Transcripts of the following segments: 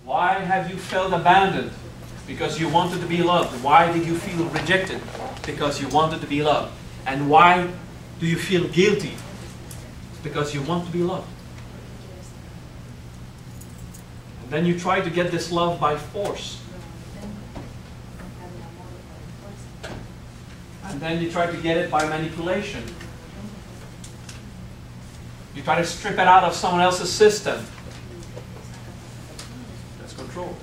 Why have you felt abandoned? Because you wanted to be loved. Why did you feel rejected? Because you wanted to be loved. And why do you feel guilty? Because you want to be loved. And then you try to get this love by force. And then you try to get it by manipulation. You try to strip it out of someone else's system. That's control.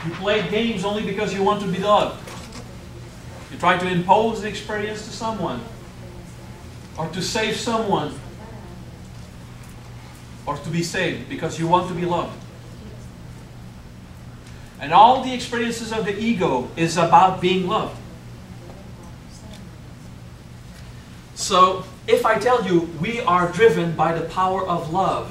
You play games only because you want to be loved. You try to impose the experience to someone, or to save someone, or to be saved because you want to be loved. And all the experiences of the ego is about being loved. So, if I tell you we are driven by the power of love,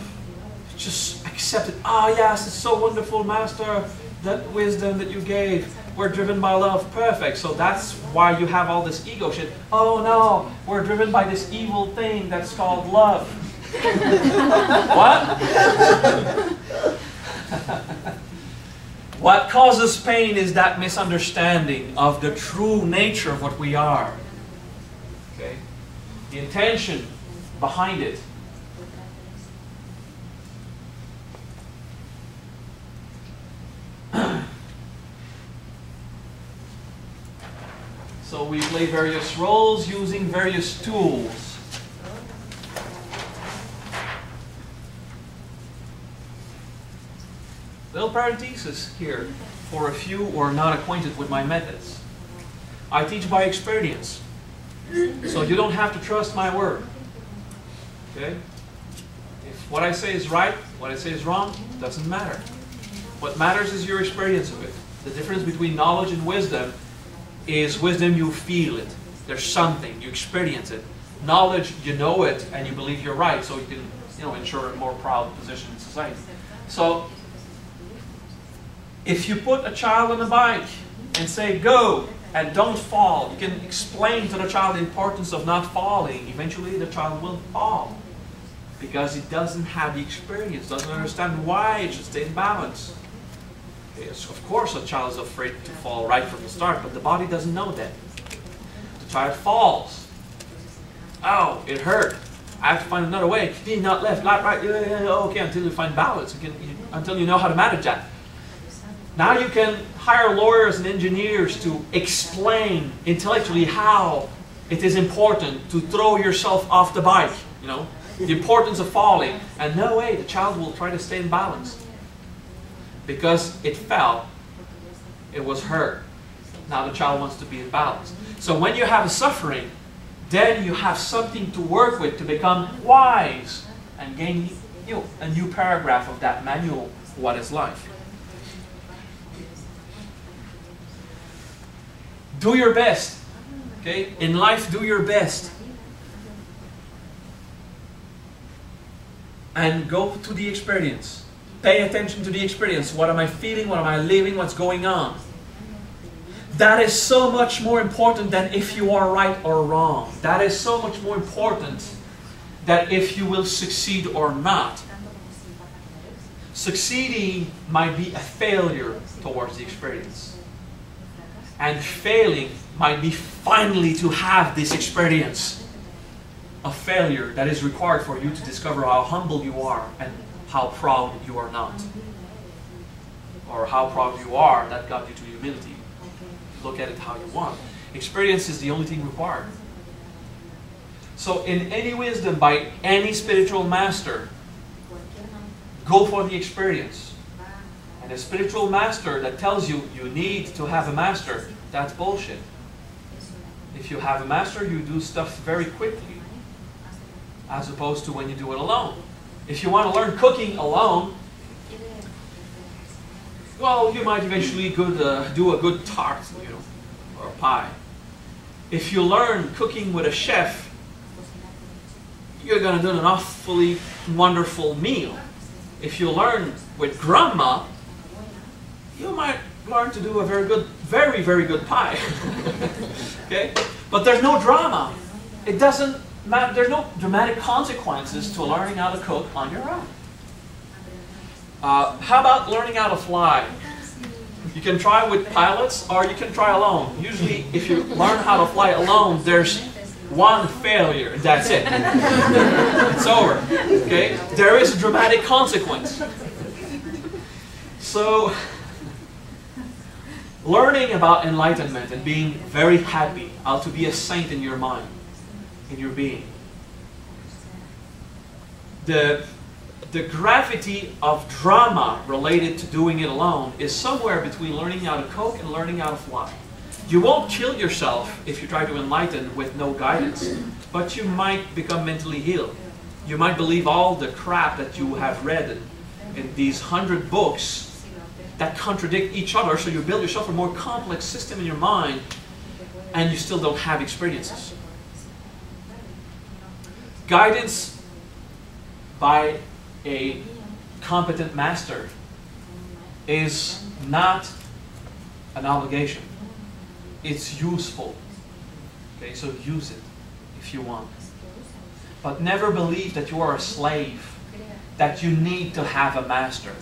just accept it. Ah, yes, it's so wonderful, Master, that wisdom that you gave. We're driven by love. Perfect. So that's why you have all this ego shit. Oh no, we're driven by this evil thing that's called love. What? What causes pain is that misunderstanding of the true nature of what we are. Okay? The intention behind it. So we play various roles using various tools. Little parenthesis here for a few who are not acquainted with my methods. I teach by experience. So you don't have to trust my word. Okay? If what I say is right, what I say is wrong, doesn't matter. What matters is your experience of it. The difference between knowledge and wisdom is wisdom, you feel it. There's something, you experience it. Knowledge, you know it and you believe you're right, so you can, ensure a more proud position in society. So, if you put a child on a bike and say, go, and don't fall, you can explain to the child the importance of not falling. Eventually the child will fall. Because it doesn't have the experience, doesn't understand why it should stay in balance. Yes, of course a child is afraid to fall right from the start, but the body doesn't know that. The child falls. Oh, it hurt. I have to find another way. Not left, right, okay, until you find balance, until you know how to manage that. Now you can hire lawyers and engineers to explain intellectually how it is important to throw yourself off the bike, the importance of falling. And no way, the child will try to stay in balance. Because it fell, it was hurt. Now the child wants to be in balance. So when you have a suffering, then you have something to work with to become wise and gain a new paragraph of that manual, What is Life? Do your best. Okay? In life, do your best. And go to the experience. Pay attention to the experience. What am I feeling? What am I living? What's going on? That is so much more important than if you are right or wrong. That is so much more important than if you will succeed or not. Succeeding might be a failure towards the experience. And failing might be finally to have this experience of failure that is required for you to discover how humble you are and how proud you are not. Or how proud you are, that got you to humility. Look at it how you want. Experience is the only thing required. So in any wisdom by any spiritual master, go for the experience. And a spiritual master that tells you you need to have a master, that's bullshit. If you have a master, you do stuff very quickly, as opposed to when you do it alone. If you want to learn cooking alone, well, you might eventually do a good tart, or a pie. If you learn cooking with a chef, you're going to do an awfully wonderful meal. If you learn with grandma, you might learn to do a very, very good pie. Okay? But there's no drama. It doesn't there's no dramatic consequences to learning how to cook on your own. How about learning how to fly? You can try with pilots or you can try alone. Usually if you learn how to fly alone, there's one failure, that's it. It's over. Okay? There is a dramatic consequence. So, learning about enlightenment and being very happy, how to be a saint in your mind, in your being. The gravity of drama related to doing it alone is somewhere between learning how to cook and learning how to fly. You won't kill yourself if you try to enlighten with no guidance, but you might become mentally ill. You might believe all the crap that you have read in these 100 books that contradict each other, so you build yourself a more complex system in your mind and you still don't have experiences. Guidance by a competent master is not an obligation. It's useful. Okay, so use it if you want. But never believe that you are a slave, that you need to have a master.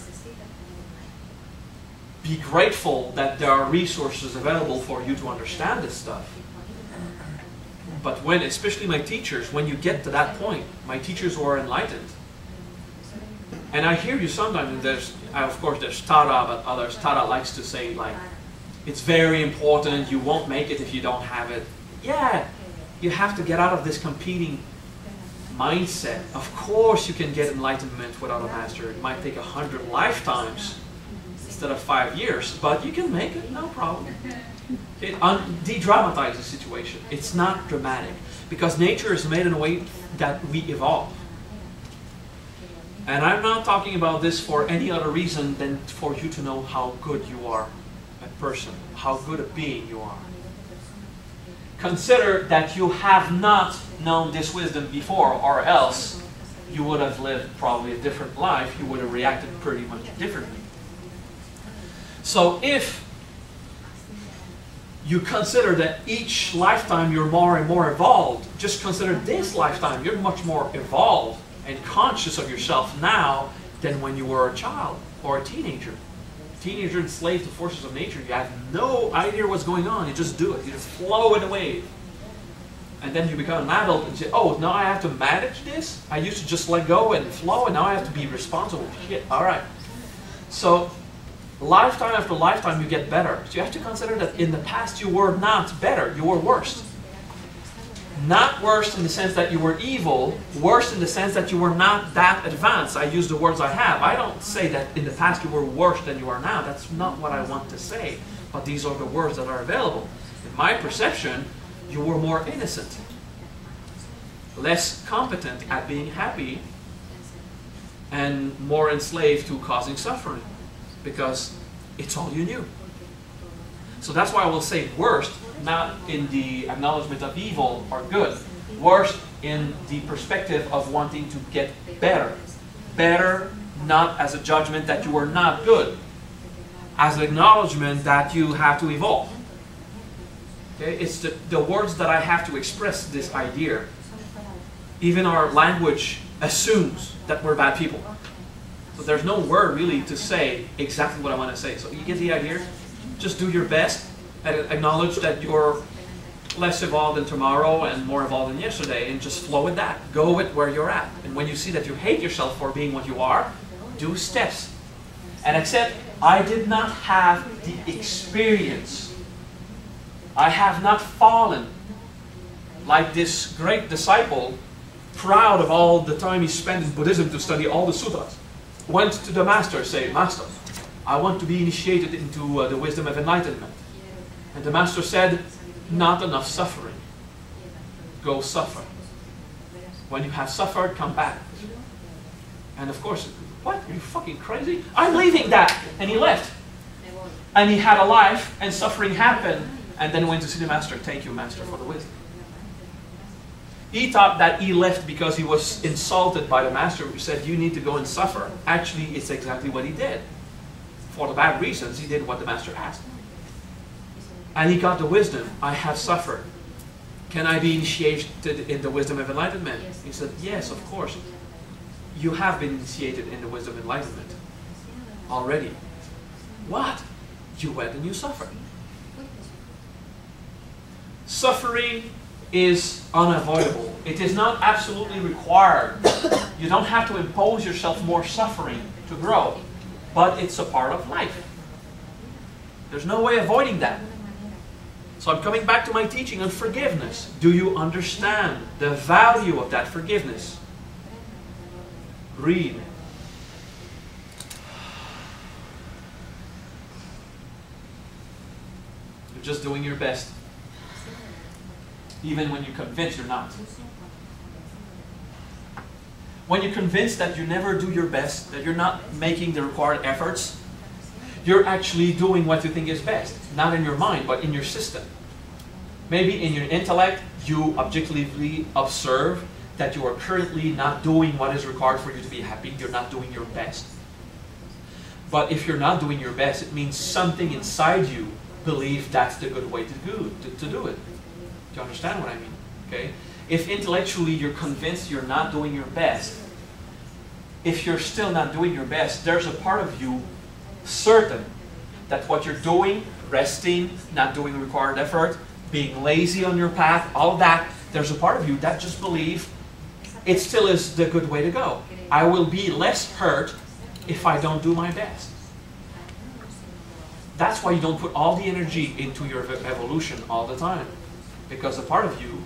Be grateful that there are resources available for you to understand this stuff. But when, especially my teachers, when you get to that point, my teachers who are enlightened, and I hear you sometimes, and of course there's Tara, but others, Tara likes to say like, it's very important, you won't make it if you don't have it. Yeah, you have to get out of this competing mindset. Of course you can get enlightenment without a master. It might take 100 lifetimes instead of 5 years, but you can make it, no problem. It de-dramatizes the situation. It's not dramatic, because nature is made in a way that we evolve. And I'm not talking about this for any other reason than for you to know how good you are a person, how good a being you are. Consider that you have not known this wisdom before, or else you would have lived probably a different life. You would have reacted pretty much differently. So if you consider that each lifetime you're more and more evolved, just consider this lifetime you're much more evolved and conscious of yourself now than when you were a child or a teenager. Teenager enslaved to forces of nature. You have no idea what's going on. You just do it. You just flow in a wave. And then you become an adult and say, oh, now I have to manage this? I used to just let go and flow, and now I have to be responsible. Shit, all right. So lifetime after lifetime you get better. So you have to consider that in the past you were not better. You were worse. Not worse in the sense that you were evil, worse in the sense that you were not that advanced. I use the words I have. I don't say that in the past you were worse than you are now. That's not what I want to say. But these are the words that are available. In my perception, you were more innocent, less competent at being happy, and more enslaved to causing suffering, because it's all you knew. So that's why I will say worst, not in the acknowledgement of evil or good. Worst in the perspective of wanting to get better. Better not as a judgment that you were not good, as an acknowledgement that you have to evolve. Okay? It's the words that I have to express this idea. Even our language assumes that we're bad people. So there's no word really to say exactly what I want to say. So you get the idea? Just do your best and acknowledge that you're less evolved than tomorrow and more evolved than yesterday, and just flow with that. Go with where you're at. And when you see that you hate yourself for being what you are, do steps. And accept, I did not have the experience. I have not fallen like this great disciple, proud of all the time he spent in Buddhism to study all the sutras. Went to the master, say, Master, I want to be initiated into the wisdom of enlightenment. And the master said, not enough suffering. Go suffer. When you have suffered, come back. And of course, what? Are you fucking crazy? I'm leaving that. And he left. And he had a life, and suffering happened, and then went to see the master. Thank you, master, for the wisdom. He thought that he left because he was insulted by the master who said, you need to go and suffer. Actually, it's exactly what he did. For the bad reasons, he did what the master asked. And he got the wisdom. I have suffered. can I be initiated in the wisdom of enlightenment? He said, yes, of course. You have been initiated in the wisdom of enlightenment already. What? You went and you suffered. Suffering is unavoidable. It is not absolutely required. You don't have to impose yourself more suffering to grow, but it's a part of life. There's no way avoiding that. So I'm coming back to my teaching on forgiveness. Do you understand the value of that forgiveness? Read. You're just doing your best. Even when you're convinced you're not. When you're convinced that you never do your best, that you're not making the required efforts, you're actually doing what you think is best. Not in your mind, but in your system. Maybe in your intellect, you objectively observe that you are currently not doing what is required for you to be happy. You're not doing your best. But if you're not doing your best, it means something inside you believes that's the good way to do it. Do you understand what I mean? Okay? If intellectually you're convinced you're not doing your best, if you're still not doing your best, there's a part of you certain that what you're doing, resting, not doing the required effort, being lazy on your path, all that, there's a part of you that just believes it still is the good way to go. I will be less hurt if I don't do my best. That's why you don't put all the energy into your evolution all the time. Because a part of you,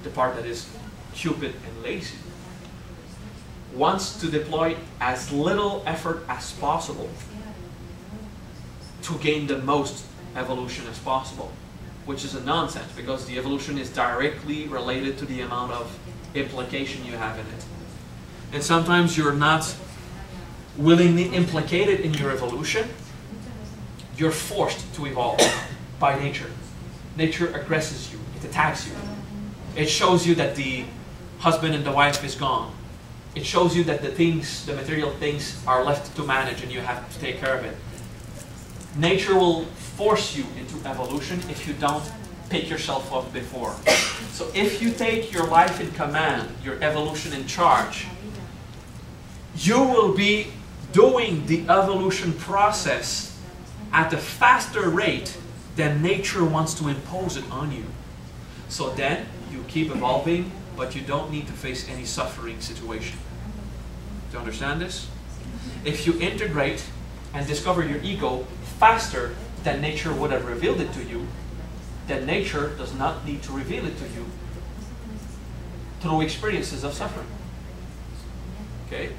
the part that is stupid and lazy, wants to deploy as little effort as possible to gain the most evolution as possible, which is a nonsense because the evolution is directly related to the amount of implication you have in it. And sometimes you're not willingly implicated in your evolution. You're forced to evolve by nature. Nature aggresses you. It attacks you. It shows you that the husband and the wife is gone. It shows you that the things, the material things are left to manage and you have to take care of it. Nature will force you into evolution if you don't pick yourself up before. So if you take your life in command, your evolution in charge, you will be doing the evolution process at a faster rate than nature wants to impose it on you. So then you keep evolving, but you don't need to face any suffering situation. Do you understand this? If you integrate and discover your ego faster than nature would have revealed it to you, then nature does not need to reveal it to you through experiences of suffering. Okay?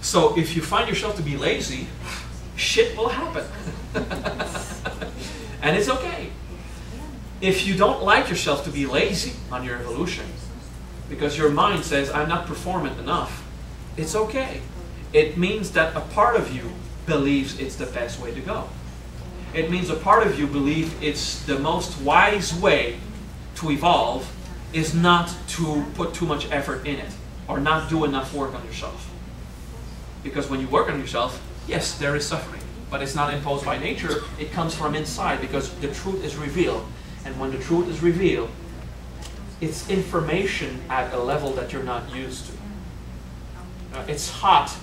So if you find yourself to be lazy, shit will happen. And it's okay. If you don't like yourself to be lazy on your evolution, because your mind says, I'm not performant enough, it's okay. It means that a part of you believes it's the best way to go. It means a part of you believes it's the most wise way to evolve is not to put too much effort in it or not do enough work on yourself. Because when you work on yourself, yes, there is suffering, but it's not imposed by nature. It comes from inside because the truth is revealed. And when the truth is revealed, it's information at a level that you're not used to. It's hot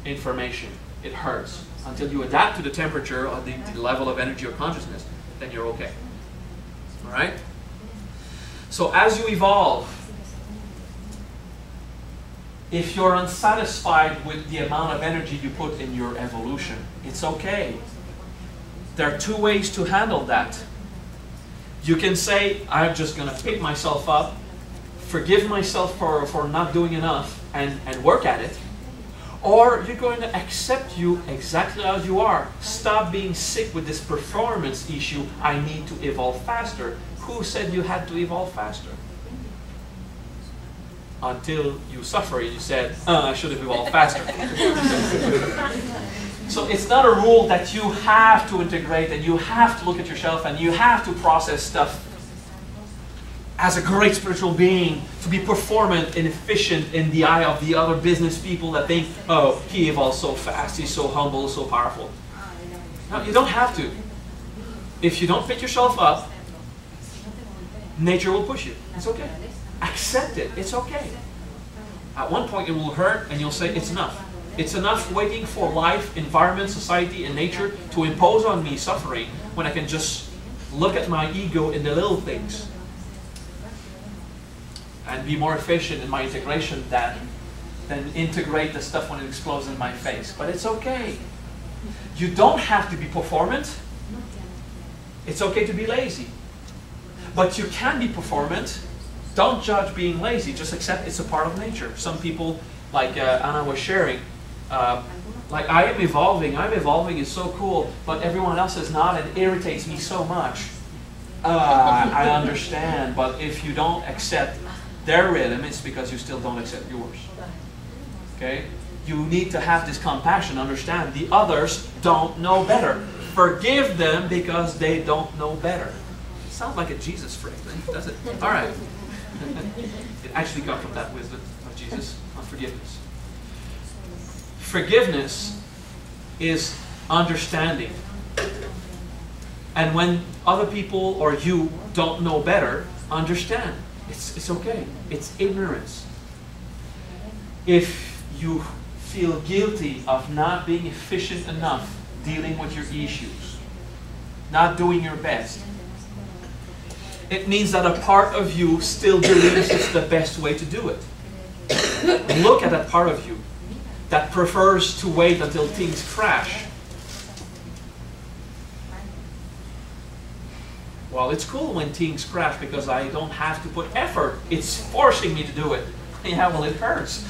information. It hurts. Until you adapt to the temperature or the level of energy or consciousness, then you're okay. All right? So as you evolve, if you're unsatisfied with the amount of energy you put in your evolution, it's okay. There are two ways to handle that. You can say, I'm just going to pick myself up, forgive myself for not doing enough, and work at it. Or you're going to accept you exactly as you are. Stop being sick with this performance issue. I need to evolve faster. Who said you had to evolve faster? Until you suffer, you said, I should have evolved faster. So it's not a rule that you have to integrate and you have to look at yourself and you have to process stuff as a great spiritual being to be performant and efficient in the eye of the other business people that think, oh, he evolves so fast, he's so humble, so powerful. No, you don't have to. If you don't pick yourself up, Nature will push you. It's okay. Accept it. It's okay. At one point it will hurt and you'll say, it's enough. It's enough waiting for life, environment, society, and nature to impose on me suffering when I can just look at my ego in the little things and be more efficient in my integration than integrate the stuff when it explodes in my face. But it's okay. You don't have to be performant. It's okay to be lazy. But you can be performant. Don't judge being lazy. Just accept it's a part of nature. Some people, like Anna was sharing, like I am evolving. I'm evolving is so cool, but everyone else is not. It irritates me so much. I understand, but if you don't accept their rhythm, it's because you still don't accept yours. Okay? You need to have this compassion. Understand the others don't know better. Forgive them because they don't know better. It sounds like a Jesus phrase, does it? All right. It actually comes from that wisdom of Jesus on forgiveness. Forgiveness is understanding. And when other people or you don't know better, understand. It's okay. It's ignorance. If you feel guilty of not being efficient enough dealing with your issues, not doing your best, it means that a part of you still believes it's the best way to do it. Look at that part of you that prefers to wait until things crash. Well, it's cool when things crash because I don't have to put effort. It's forcing me to do it. Yeah, well, it hurts.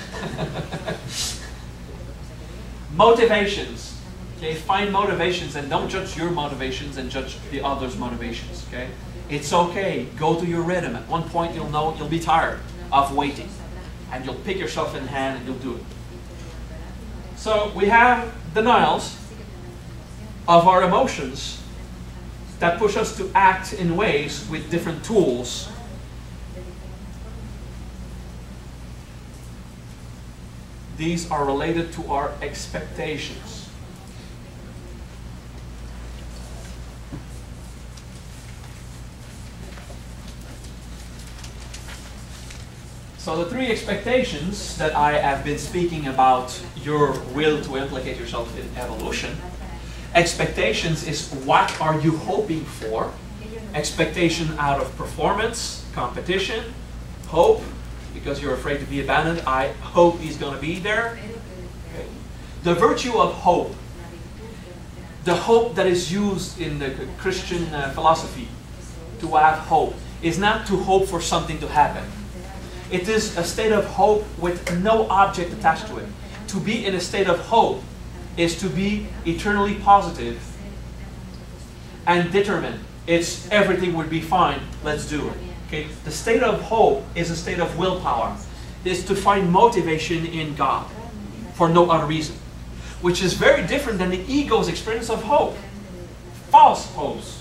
Motivations. Okay, find motivations and don't judge your motivations and judge the others' motivations. Okay, it's okay. Go to your rhythm. At one point, you'll know you'll be tired of waiting, and you'll pick yourself in hand and you'll do it. So we have denials of our emotions that push us to act in ways with different tools. These are related to our expectations. So the three expectations that I have been speaking about, your will to implicate yourself in evolution. Expectations is what are you hoping for? Expectation out of performance, competition, hope, because you're afraid to be abandoned. I hope he's going to be there. Okay. The virtue of hope, the hope that is used in the Christian philosophy to have hope, is not to hope for something to happen. It is a state of hope with no object attached to it. To be in a state of hope is to be eternally positive and determined. It's everything would be fine, let's do it. Okay? The state of hope is a state of willpower. It's to find motivation in God for no other reason, which is very different than the ego's experience of hope. False hopes.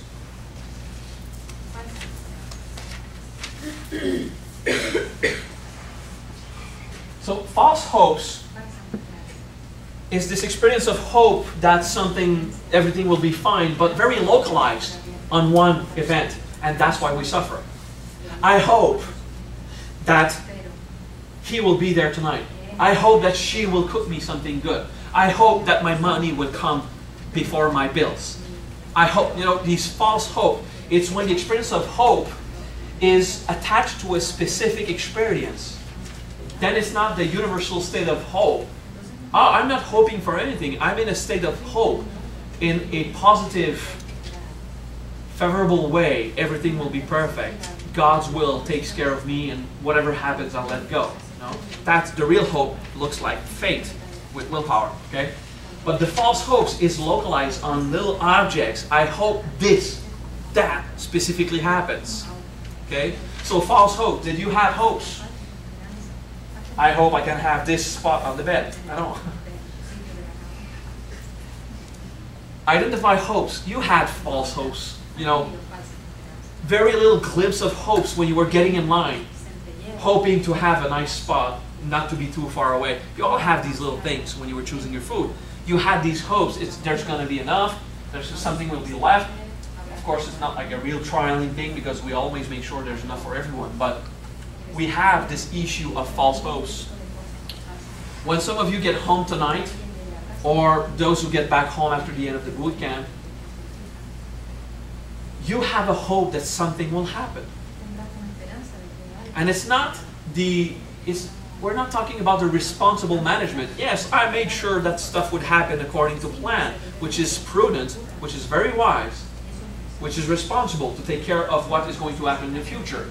So false hopes is this experience of hope that everything will be fine, but very localized on one event, and that's why we suffer. I hope that he will be there tonight. I hope that she will cook me something good. I hope that my money will come before my bills. I hope, these false hope, it's when the experience of hope is attached to a specific experience. Then it's not the universal state of hope. Oh, I'm not hoping for anything. I'm in a state of hope. In a positive, favorable way, everything will be perfect. God's will takes care of me, and whatever happens, I'll let go. That's the real hope. Looks like faith with willpower. Okay, but the false hopes is localized on little objects. I hope that specifically happens. Okay, so false hope. Did you have hopes? I hope I can have this spot on the bed. I don't. Identify hopes. You had false hopes. Very little glimpse of hopes when you were getting in line, hoping to have a nice spot, not to be too far away. You all have these little things when you were choosing your food. You had these hopes. There's going to be enough. There's something will be left. Of course, it's not like a real trialing thing because we always make sure there's enough for everyone. But we have this issue of false hopes. When some of you get home tonight, or those who get back home after the end of the boot camp, you have a hope that something will happen. And it's not we're not talking about the responsible management. Yes, I made sure that stuff would happen according to plan, which is prudent, which is very wise, which is responsible to take care of what is going to happen in the future.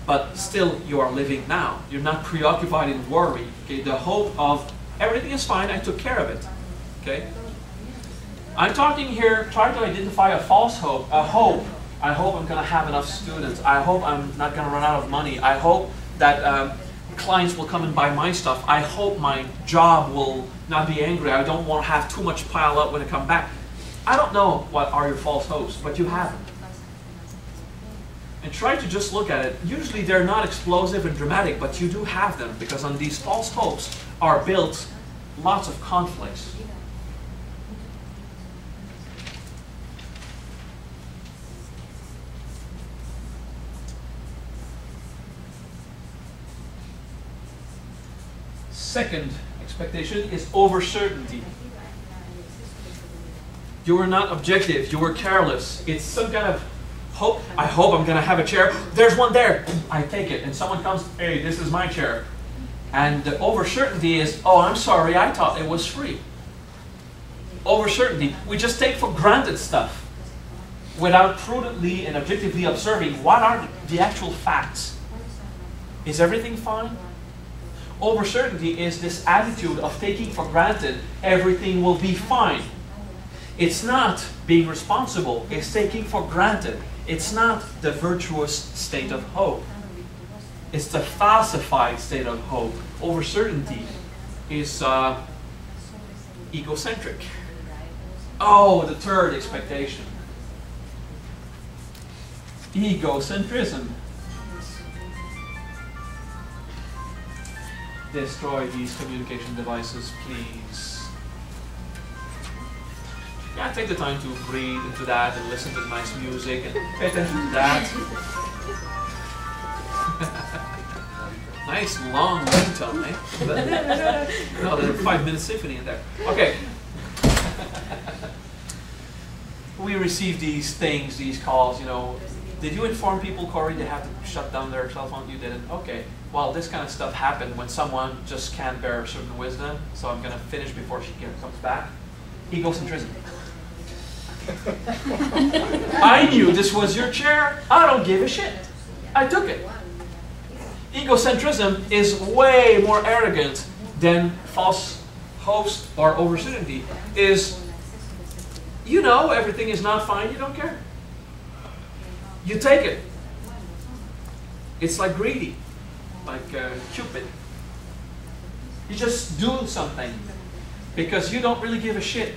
But still, you are living now. You're not preoccupied in worry. Okay? The hope of everything is fine, I took care of it. Okay? I'm talking here, trying to identify a false hope, a hope. I hope I'm going to have enough students. I hope I'm not going to run out of money. I hope that clients will come and buy my stuff. I hope my job will not be angry. I don't want to have too much pile up when I come back. I don't know what are your false hopes, but you have them. And try to just look at it. Usually they're not explosive and dramatic, but you do have them, because on these false hopes are built lots of conflicts. Second expectation is over-certainty. You were not objective, you were careless. It's some kind of hope. I hope I'm going to have a chair. There's one there. I take it. And someone comes, hey, this is my chair. And the over-certainty is, oh, I'm sorry, I thought it was free. Over-certainty. We just take for granted stuff without prudently and objectively observing what are the actual facts. Is everything fine? Over-certainty is this attitude of taking for granted everything will be fine. It's not being responsible, it's taking for granted. It's not the virtuous state of hope. It's the falsified state of hope. Over-certainty is egocentric. Oh, the third expectation. Egocentrism. Destroy these communication devices, please. Yeah, take the time to breathe into that and listen to nice music and pay attention to that. Nice long ringtone, eh? No, there's a 5-minute symphony in there. Okay. We receive these things, these calls, you know. Did you inform people, Corey, they have to shut down their cell phone? You didn't? Okay. Well, this kind of stuff happened when someone just can't bear a certain wisdom, so I'm going to finish before she comes back. Egocentrism. I knew this was your chair. I don't give a shit. I took it. Egocentrism is way more arrogant than false hopes or over-certainty. Is, you know, everything is not fine, you don't care. You take it. It's like greedy, like Cupid. You just do something because you don't really give a shit.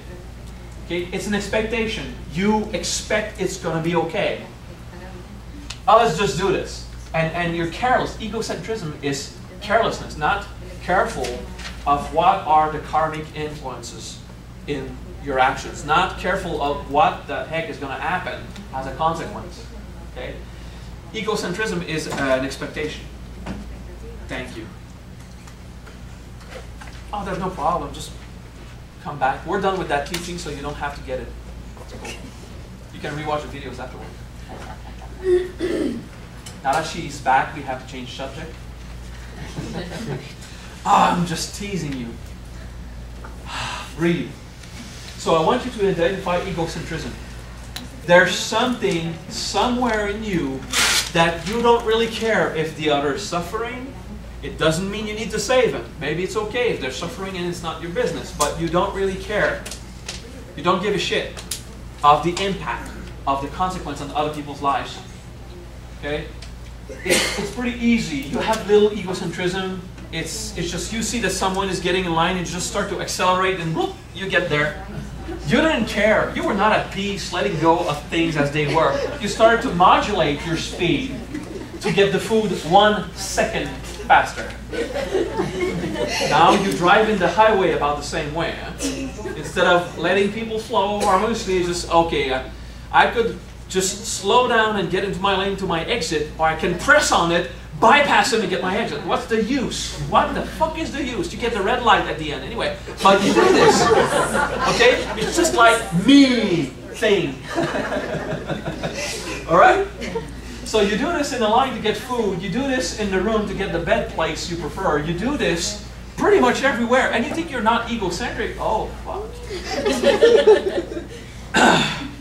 Okay? It's an expectation. You expect it's going to be okay. Oh, let's just do this. And you're careless. Egocentrism is carelessness, not careful of what are the karmic influences in your actions. Not careful of what the heck is going to happen as a consequence. Okay? Egocentrism is an expectation. Thank you. Oh, there's no problem. Just come back. We're done with that teaching, so you don't have to get it. Cool. You can rewatch the videos afterward. Now that she's back, we have to change subject. I'm just teasing you. Breathe. So I want you to identify egocentrism. There's something somewhere in you that you don't really care if the other is suffering. It doesn't mean you need to save them. Maybe it's okay if they're suffering and it's not your business, but you don't really care. You don't give a shit of the impact, of the consequence on other people's lives. Okay? It's pretty easy. You have little egocentrism. It's just you see that someone is getting in line and you just start to accelerate and whoop, you get there. You didn't care. You were not at peace letting go of things as they were. You started to modulate your speed to get the food 1 second faster. Now you drive in the highway about the same way. Instead of letting people flow harmoniously, just, okay, I could just slow down and get into my lane to my exit, or I can press on it, bypass him and get my exit. What's the use? What the fuck is the use? You get the red light at the end anyway. But you do this. Okay? It's just like me thing. Alright? So you do this in the line to get food, you do this in the room to get the bed place you prefer, you do this pretty much everywhere, and you think you're not egocentric? Oh, fuck.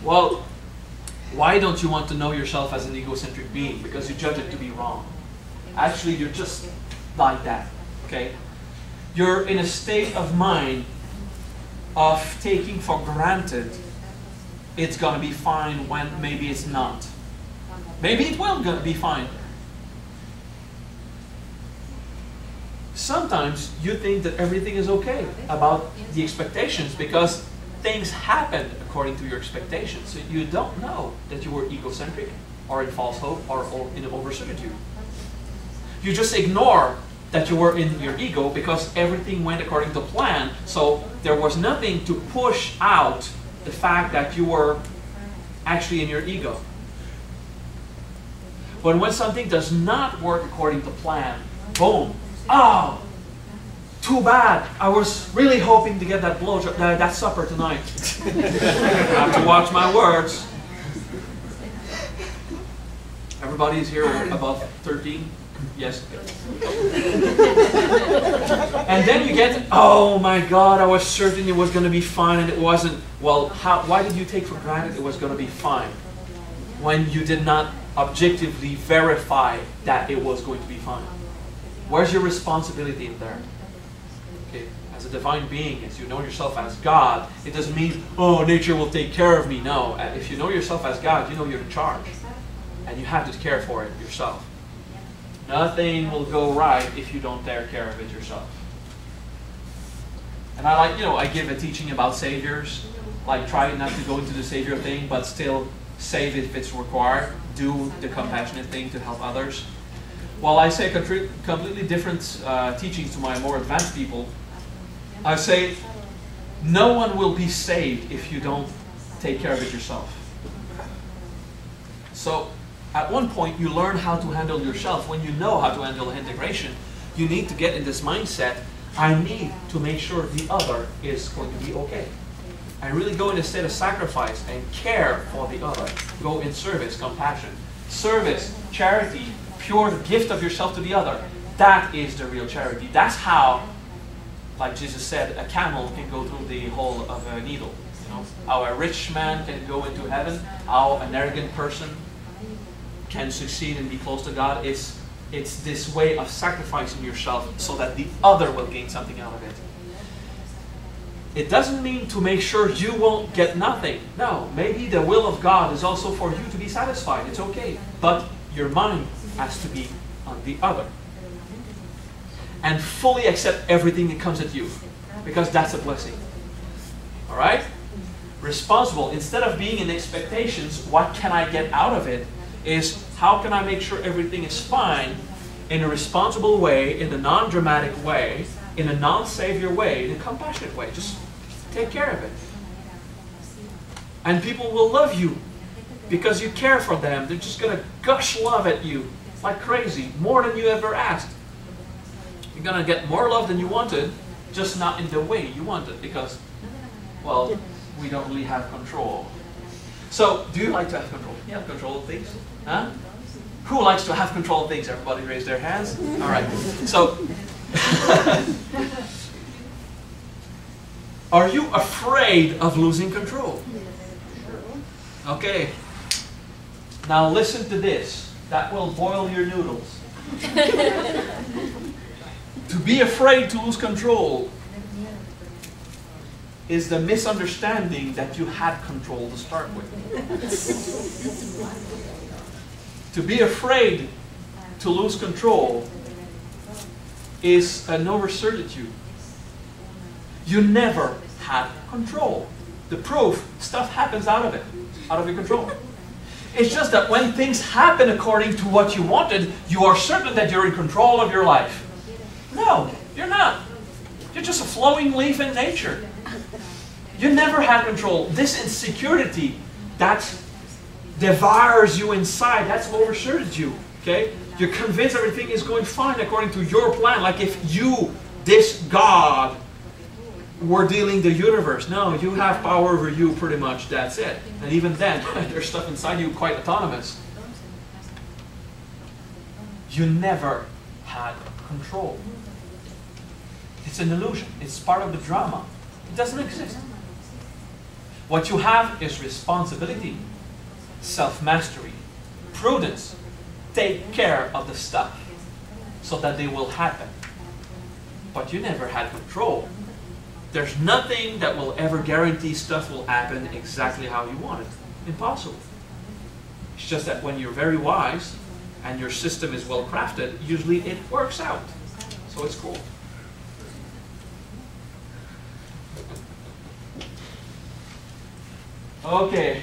Well, why don't you want to know yourself as an egocentric being? Because you judge it to be wrong. Actually, you're just like that, okay? You're in a state of mind of taking for granted it's going to be fine when maybe it's not. Maybe it will be fine. Sometimes you think that everything is okay about the expectations because things happen according to your expectations. So you don't know that you were egocentric or in false hope or in over-certitude. You just ignore that you were in your ego because everything went according to plan. So there was nothing to push out the fact that you were actually in your ego. But when something does not work according to plan, boom, oh, too bad. I was really hoping to get that blowjob, that supper tonight. I have to watch my words. Everybody is here above 13? Yes. And then you get, oh my God, I was certain it was going to be fine and it wasn't. Well, why did you take for granted it was going to be fine when you did not objectively verify that it was going to be fine? Where's your responsibility in there? Okay, as a divine being, as you know yourself as God, it doesn't mean, oh, nature will take care of me. No, if you know yourself as God, you know you're in charge. And you have to care for it yourself. Nothing will go right if you don't take care of it yourself. And I give a teaching about saviors. Like, try not to go into the savior thing, but still save if it's required. Do the compassionate thing to help others. While I say completely different teachings to my more advanced people, I say no one will be saved if you don't take care of it yourself. So at one point you learn how to handle yourself. When you know how to handle integration, you need to get in this mindset, I need to make sure the other is going to be okay. And really go in a state of sacrifice and care for the other. Go in service, compassion. Service, charity, pure gift of yourself to the other. That is the real charity. That's how, like Jesus said, a camel can go through the hole of a needle. You know, how a rich man can go into heaven, how an arrogant person can succeed and be close to God. It's this way of sacrificing yourself so that the other will gain something out of it. It doesn't mean to make sure you won't get nothing. No, maybe the will of God is also for you to be satisfied. It's okay. But your mind has to be on the other. And fully accept everything that comes at you. Because that's a blessing. Alright? Responsible. Instead of being in expectations, what can I get out of it? Is how can I make sure everything is fine in a responsible way, in a non-dramatic way, in a non-savior way, in a compassionate way. Just take care of it. And people will love you because you care for them. They're just going to gush love at you like crazy, more than you ever asked. You're going to get more love than you wanted, just not in the way you wanted because, well, we don't really have control. So, do you like to have control? You have control of things? Huh? Who likes to have control of things? Everybody raise their hands. All right. So, are you afraid of losing control? Okay. Now listen to this. That will boil your noodles. To be afraid to lose control is the misunderstanding that you had control to start with. To be afraid to lose control is an over-certitude. You never had control. The proof, stuff happens out of it, out of your control. It's just that when things happen according to what you wanted, you are certain that you're in control of your life. No, you're not. You're just a flowing leaf in nature. You never had control. This insecurity, that's devours you inside. That's overshadowed you. Okay? You're convinced everything is going fine according to your plan. Like if you, this God, were dealing the universe. No, you have power over you pretty much. That's it. And even then, there's stuff inside you quite autonomous. You never had control. It's an illusion. It's part of the drama. It doesn't exist. What you have is responsibility, self-mastery, prudence. Take care of the stuff so that they will happen. But you never had control. There's nothing that will ever guarantee stuff will happen exactly how you want it. Impossible. It's just that when you're very wise and your system is well crafted, usually it works out. So it's cool. Okay.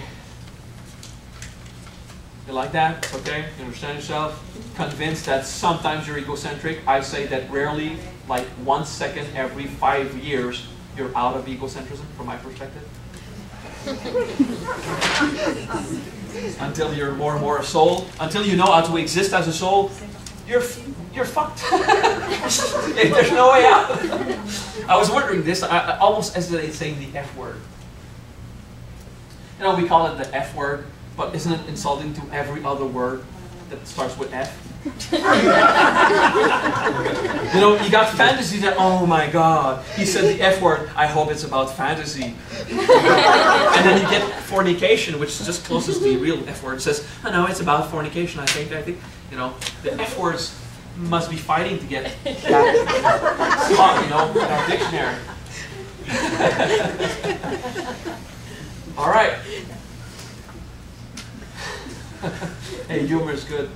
You like that? It's okay? You understand yourself? Convinced that sometimes you're egocentric. I say that rarely, like 1 second every 5 years, you're out of egocentrism from my perspective. Until you're more and more a soul, until you know how to exist as a soul, you're fucked. There's no way out. I was wondering this, I almost hesitated saying the F word. You know, we call it the F word, but isn't it insulting to every other word that starts with F? You know, you got fantasies that, oh my God, he said the F word, I hope it's about fantasy. And then you get fornication, which is just closest to the real F word. It says, oh no, it's about fornication, I think, you know, the F words must be fighting to get that spot, you know, in our dictionary. All right. Hey, humor is good.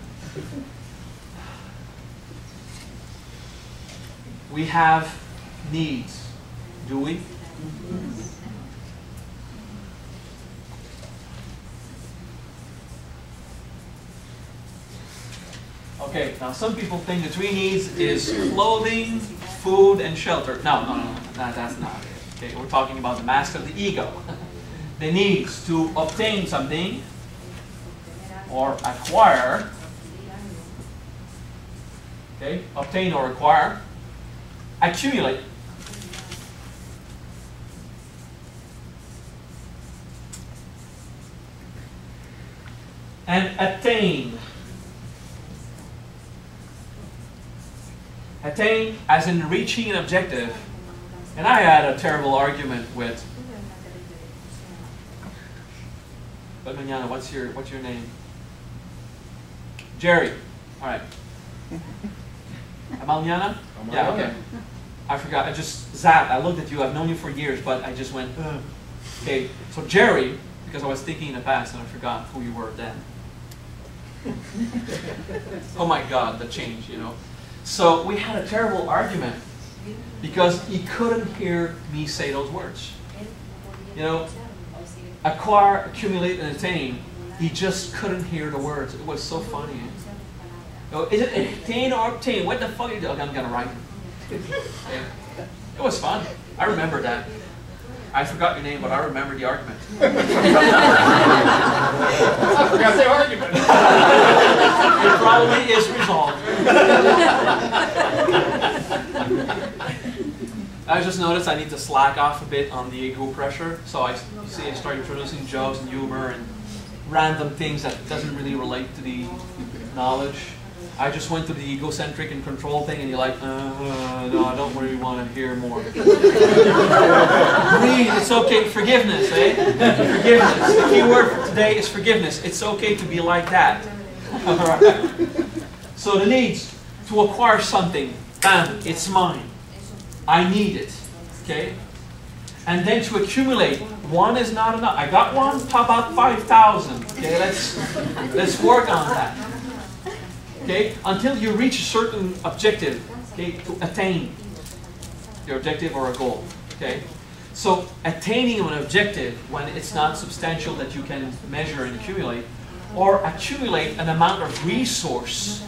We have needs, do we? Okay, now some people think the 3 needs is clothing, food, and shelter. No, that's not it. Okay, we're talking about the mask of the ego. The needs to obtain something or acquire. Okay, obtain or acquire. Accumulate. And attain. Attain as in reaching an objective. And I had a terrible argument with. But Manana, what's your name? Jerry. All right. Amaliana? Yeah, okay. I forgot. I just zapped. I looked at you. I've known you for years, but I just went, ugh. Okay, so Jerry, because I was thinking in the past and I forgot who you were then. Oh my God, the change, you know. So we had a terrible argument because he couldn't hear me say those words. You know, acquire, accumulate, and attain. He just couldn't hear the words. It was so funny. Oh, is it attain or obtain? What the fuck are you doing? Okay, I'm gonna write it. Yeah. It was fun. I remember that. I forgot your name, but I remember the argument. I forgot the argument. It probably is resolved. I just noticed I need to slack off a bit on the ego pressure. So you see I start introducing jokes and humor and random things that doesn't really relate to the knowledge. I just went to the egocentric and control thing, and you're like, no, I don't really want to hear more. Breathe, it's okay. Forgiveness, eh? Forgiveness. The key word for today is forgiveness. It's okay to be like that. All right. So the needs to acquire something, bam, it's mine. I need it. Okay? And then to accumulate, one is not enough. I got one, how about 5,000? Okay, let's work on that. Okay, until you reach a certain objective, okay, to attain your objective or a goal. Okay, so attaining an objective when it's not substantial that you can measure and accumulate, or accumulate an amount of resource,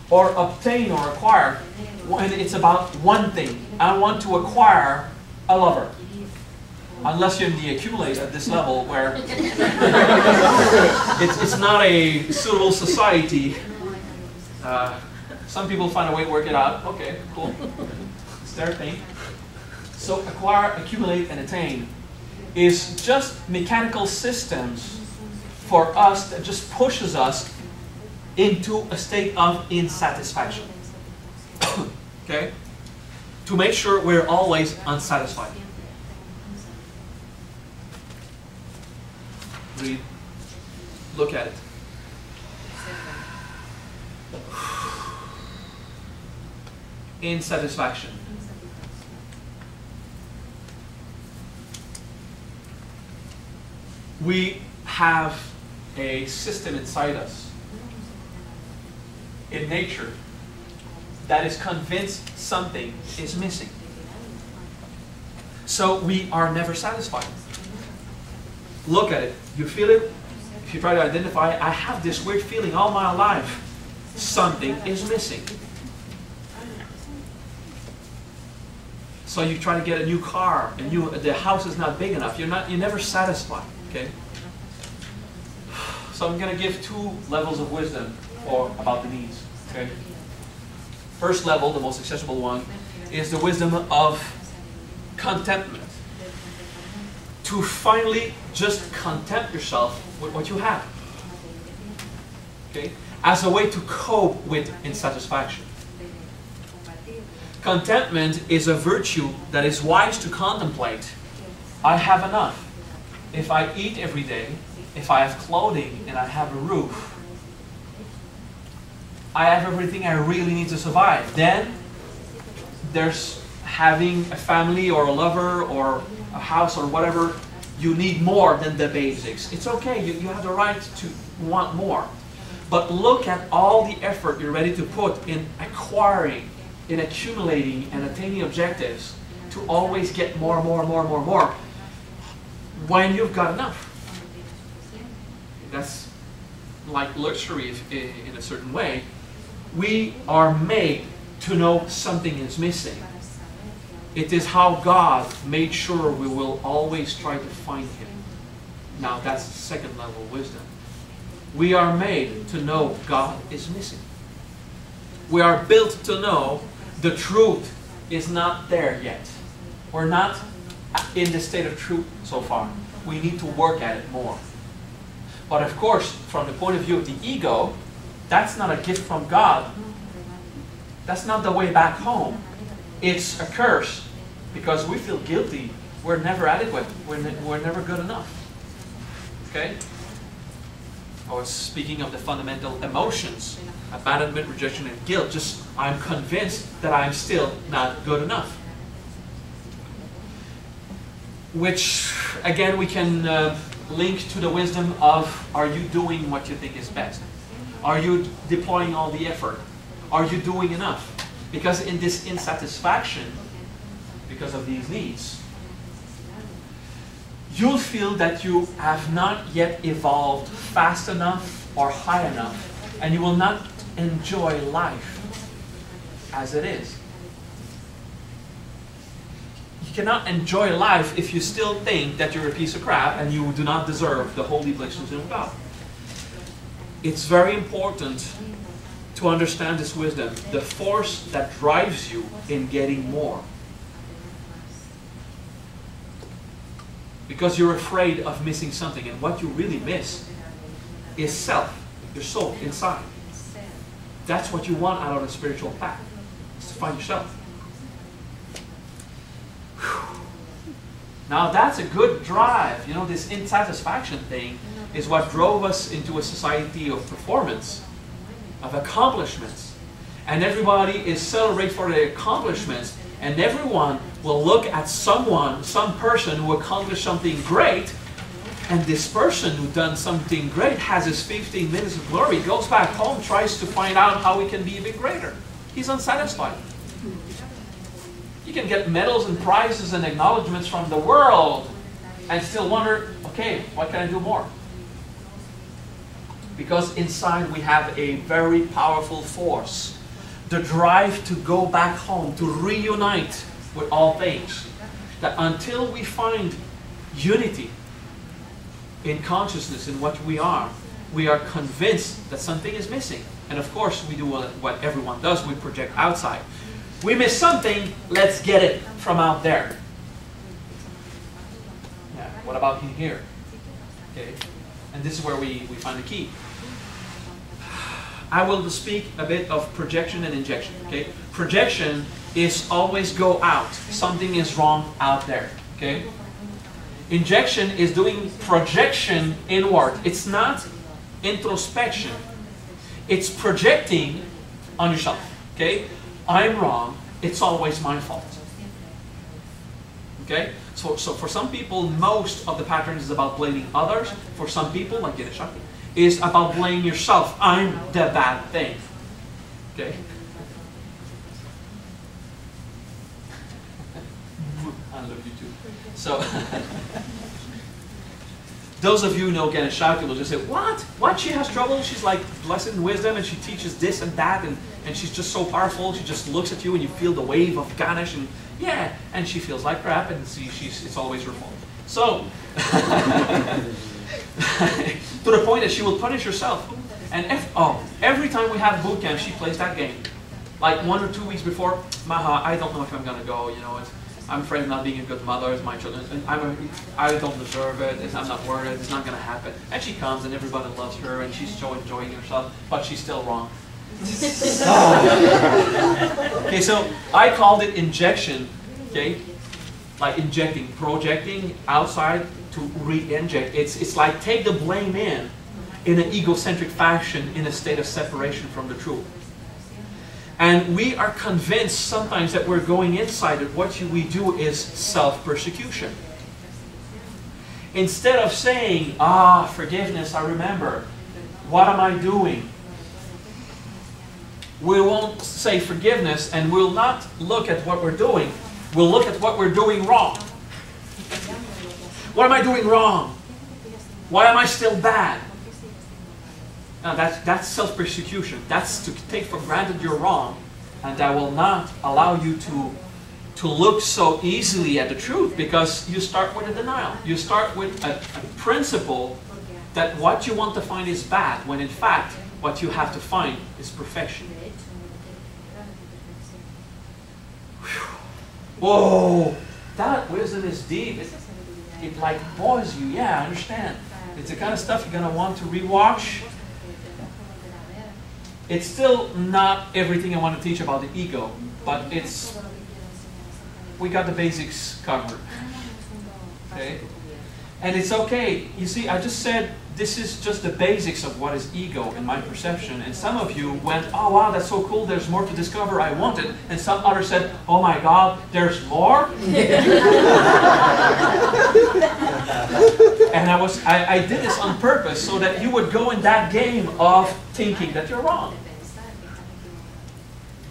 or obtain or acquire when it's about one thing. I want to acquire a lover. Unless you accumulate at this level where it's not a suitable society. Some people find a way to work it out. Okay, cool. It's their thing. So acquire, accumulate, and attain is just mechanical systems for us that just pushes us into a state of insatisfaction. Okay? To make sure we're always unsatisfied. Read. Look at it. Insatisfaction. We have a system inside us, in nature, that is convinced something is missing. So we are never satisfied. Look at it. You feel it? If you try to identify, I have this weird feeling all my life. Something is missing. So you try to get a new car, and the house is not big enough. You're never satisfied. Okay. So I'm going to give two levels of wisdom about the needs. Okay. First level, the most accessible one, is the wisdom of contentment. To finally just content yourself with what you have. Okay? As a way to cope with insatisfaction. Contentment is a virtue that is wise to contemplate. I have enough. If I eat every day, if I have clothing and I have a roof, I have everything I really need to survive. Then there's having a family or a lover or a house or whatever. You need more than the basics. It's okay, you have the right to want more. But look at all the effort you're ready to put in acquiring, in accumulating and attaining objectives to always get more, when you've got enough. That's like luxury in a certain way. We are made to know something is missing. It is how God made sure we will always try to find Him. Now that's second level wisdom. We are made to know God is missing. We are built to know the truth is not there yet. We're not in the state of truth so far. We need to work at it more. But of course, from the point of view of the ego, that's not a gift from God. That's not the way back home. It's a curse. Because we feel guilty. We're never adequate. We're never good enough. Okay? Or speaking of the fundamental emotions, abandonment, rejection, and guilt, just I'm convinced that I'm still not good enough. Which, again, we can link to the wisdom of, are you doing what you think is best? Are you deploying all the effort? Are you doing enough? Because in this insatisfaction, because of these needs, you'll feel that you have not yet evolved fast enough or high enough, and you will not enjoy life as it is. You cannot enjoy life if you still think that you're a piece of crap and you do not deserve the holy blessings of God. It's very important to understand this wisdom, the force that drives you in getting more. Because you're afraid of missing something, and what you really miss is self, your soul, inside. That's what you want out of the spiritual path, is to find yourself. Whew. Now that's a good drive. You know, this insatisfaction thing is what drove us into a society of performance, of accomplishments. And everybody is celebrated for their accomplishments, and everyone will look at someone, some person who accomplished something great, and this person who done something great has his 15 minutes of glory, goes back home, tries to find out how he can be a bit greater. He's unsatisfied. You can get medals and prizes and acknowledgments from the world and still wonder, okay, what can I do more? Because inside we have a very powerful force. The drive to go back home, to reunite with all things. That until we find unity in consciousness, in what we are. We are convinced that something is missing. And of course, we do what everyone does. We project outside. We miss something, let's get it from out there. Yeah, what about in here? Okay. And this is where we find the key. I will speak a bit of projection and injection. Okay? Projection is always go out. Something is wrong out there. Okay? Injection is doing projection inward. It's not introspection. It's projecting on yourself. Okay? I'm wrong. It's always my fault. Okay? So for some people, most of the pattern is about blaming others. For some people, like Egocentrism, is about blaming yourself. I'm the bad thing. Okay? I love you too. So, those of you who know Egocentrism will just say, what? What? She has trouble? She's like blessed in wisdom and she teaches this and that and she's just so powerful. She just looks at you and you feel the wave of Ganesh and yeah, and she feels like crap and it's always her fault. So, to the point that she will punish herself. And every time we have boot camp, she plays that game. Like 1 or 2 weeks before, Maha, I don't know if I'm going to go, you know, I'm afraid of not being a good mother as my children, and I don't deserve it, I'm not worth it, it's not going to happen. And she comes and everybody loves her and she's so enjoying herself, but she's still wrong. Okay, so I called it injection, okay? Like injecting, projecting outside to re-inject. It's like take the blame in an egocentric fashion in a state of separation from the truth. And we are convinced sometimes that we're going inside that what we do is self-persecution. Instead of saying, forgiveness, I remember, what am I doing? We won't say forgiveness and we'll not look at what we're doing. We'll look at what we're doing wrong. What am I doing wrong? Why am I still bad? Now that's self-persecution. That's to take for granted you're wrong. And that will not allow you to look so easily at the truth because you start with a denial. You start with a principle that what you want to find is bad, when in fact what you have to find is perfection. Whoa, that wisdom is deep. It like boils you. Yeah, I understand. It's the kind of stuff you're going to want to rewatch. It's still not everything I want to teach about the ego, but we got the basics covered. Okay? And it's okay. You see, I just said this is just the basics of what is ego in my perception. And some of you went, oh wow, that's so cool, there's more to discover, I want it. And some others said, oh my God, there's more? And I did this on purpose so that you would go in that game of thinking that you're wrong.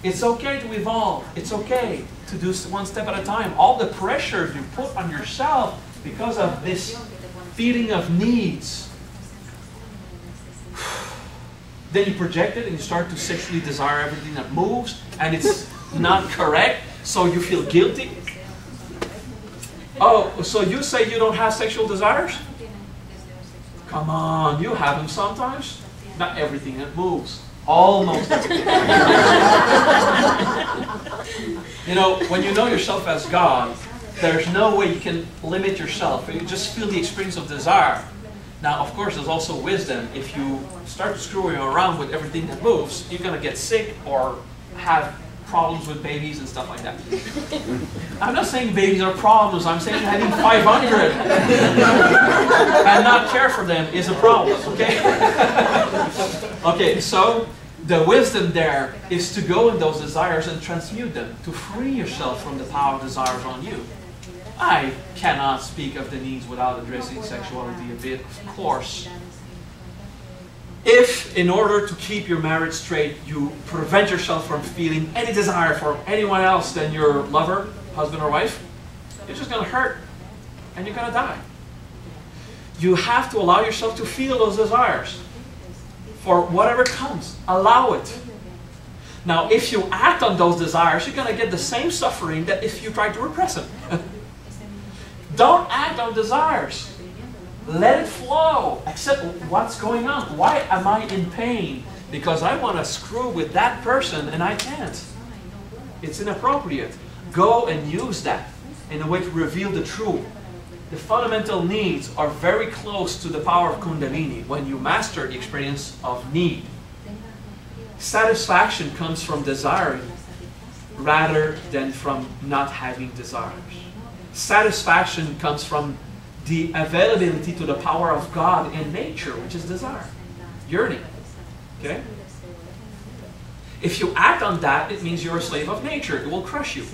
It's okay to evolve. It's okay to do one step at a time. All the pressure you put on yourself because of this feeling of needs, then you project it and you start to sexually desire everything that moves and it's not correct, so you feel guilty. Oh, so you say you don't have sexual desires? Come on, you have them sometimes. Not everything that moves. Almost everything. You know, when you know yourself as God, there's no way you can limit yourself. You just feel the experience of desire. Now, of course, there's also wisdom. If you start screwing around with everything that moves, you're going to get sick or have problems with babies and stuff like that. I'm not saying babies are problems. I'm saying having 500 and not care for them is a problem, okay? Okay, so the wisdom there is to go in those desires and transmute them, to free yourself from the power of desires on you. I cannot speak of the needs without addressing sexuality a bit, of course. If, in order to keep your marriage straight, you prevent yourself from feeling any desire for anyone else than your lover, husband or wife, you're just going to hurt and you're going to die. You have to allow yourself to feel those desires for whatever comes. Allow it. Now, if you act on those desires, you're going to get the same suffering that if you try to repress them. Don't act on desires. Let it flow. Accept what's going on. Why am I in pain? Because I want to screw with that person and I can't. It's inappropriate. Go and use that in a way to reveal the truth. The fundamental needs are very close to the power of Kundalini when you master the experience of need. Satisfaction comes from desiring rather than from not having desires. Satisfaction comes from the availability to the power of God in nature, which is desire, yearning. Okay? If you act on that, it means you're a slave of nature. It will crush you.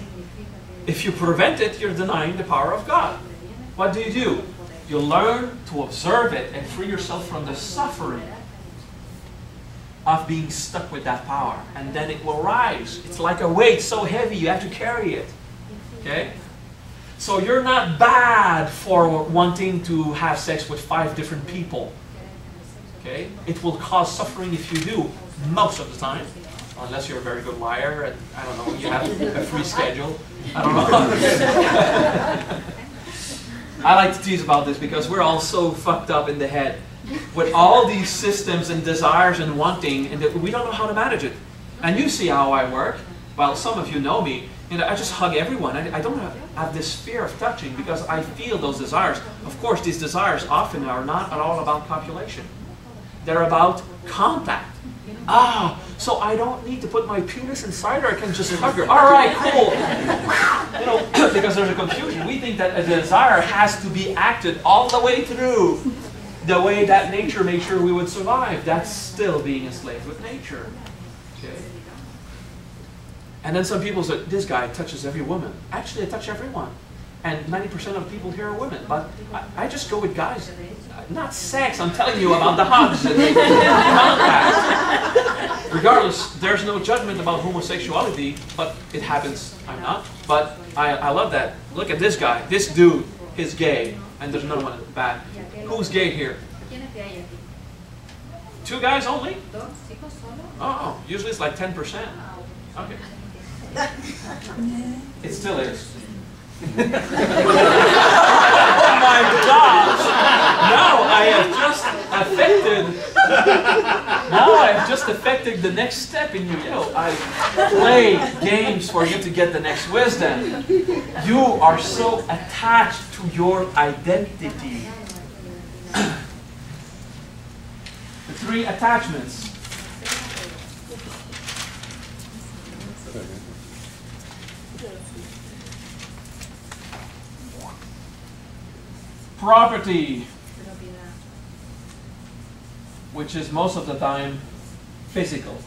If you prevent it, you're denying the power of God. What do? You learn to observe it and free yourself from the suffering of being stuck with that power. And then it will rise. It's like a weight so heavy you have to carry it. Okay? So you're not bad for wanting to have sex with 5 different people. Okay? It will cause suffering if you do, most of the time. Unless you're a very good liar and, I don't know, you have a free schedule. I don't know. I like to tease about this because we're all so fucked up in the head with all these systems and desires and wanting, and that we don't know how to manage it. And you see how I work. Well, some of you know me. You know, I just hug everyone. I don't have this fear of touching because I feel those desires. Of course, these desires often are not at all about copulation. They're about contact. Ah, so I don't need to put my penis inside her. I can just hug her. All right, cool. You know, because there's a confusion. We think that a desire has to be acted all the way through the way that nature made sure we would survive. That's still being enslaved with nature. Okay. And then some people say, this guy touches every woman. Actually, I touch everyone. And 90% of people here are women. But I just go with guys. Not sex, I'm telling you about the hugs and the contact. Regardless, there's no judgment about homosexuality, but it happens. I'm not. But I love that. Look at this guy. This dude is gay. And there's another one bad. Who's gay here? 2 guys only? Oh, usually it's like 10%. Okay. It still is. Oh my gosh! Now I have just affected the next step in you. You know, I play games for you to get the next wisdom. You are so attached to your identity. The 3 attachments. Property, which is most of the time physical.